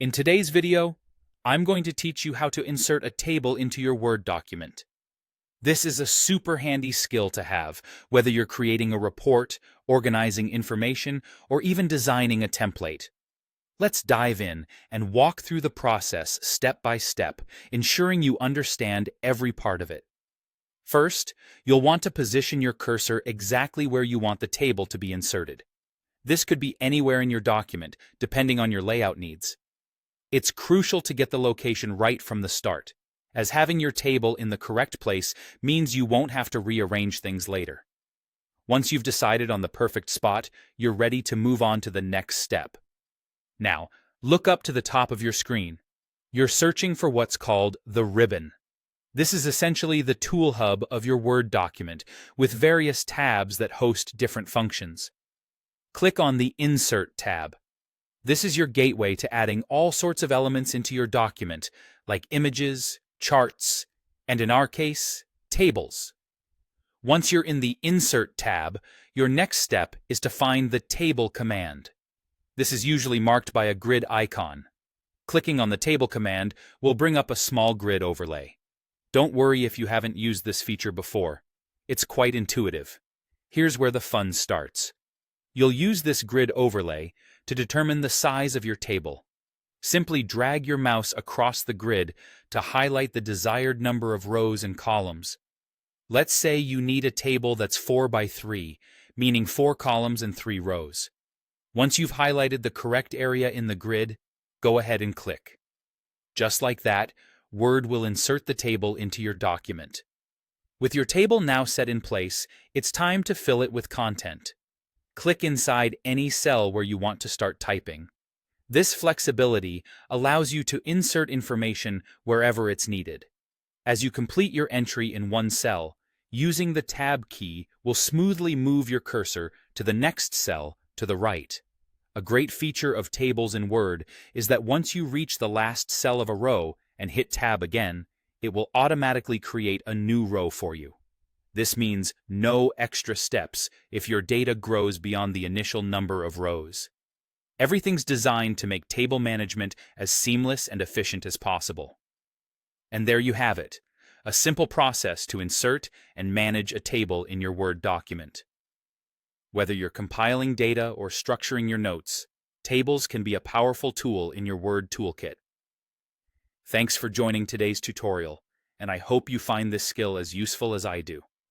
In today's video, I'm going to teach you how to insert a table into your Word document. This is a super handy skill to have, whether you're creating a report, organizing information, or even designing a template. Let's dive in and walk through the process step by step, ensuring you understand every part of it. First, you'll want to position your cursor exactly where you want the table to be inserted. This could be anywhere in your document, depending on your layout needs. It's crucial to get the location right from the start, as having your table in the correct place means you won't have to rearrange things later. Once you've decided on the perfect spot, you're ready to move on to the next step. Now, look up to the top of your screen. You're searching for what's called the ribbon. This is essentially the tool hub of your Word document, with various tabs that host different functions. Click on the Insert tab. This is your gateway to adding all sorts of elements into your document, like images, charts, and in our case, tables. Once you're in the Insert tab, your next step is to find the Table command. This is usually marked by a grid icon. Clicking on the Table command will bring up a small grid overlay. Don't worry if you haven't used this feature before. It's quite intuitive. Here's where the fun starts. You'll use this grid overlay to determine the size of your table. Simply drag your mouse across the grid to highlight the desired number of rows and columns. Let's say you need a table that's 4 by 3, meaning 4 columns and 3 rows. Once you've highlighted the correct area in the grid, go ahead and click. Just like that, Word will insert the table into your document. With your table now set in place, it's time to fill it with content. Click inside any cell where you want to start typing. This flexibility allows you to insert information wherever it's needed. As you complete your entry in one cell, using the Tab key will smoothly move your cursor to the next cell to the right. A great feature of tables in Word is that once you reach the last cell of a row and hit Tab again, it will automatically create a new row for you. This means no extra steps if your data grows beyond the initial number of rows. Everything's designed to make table management as seamless and efficient as possible. And there you have it, a simple process to insert and manage a table in your Word document. Whether you're compiling data or structuring your notes, tables can be a powerful tool in your Word toolkit. Thanks for joining today's tutorial, and I hope you find this skill as useful as I do.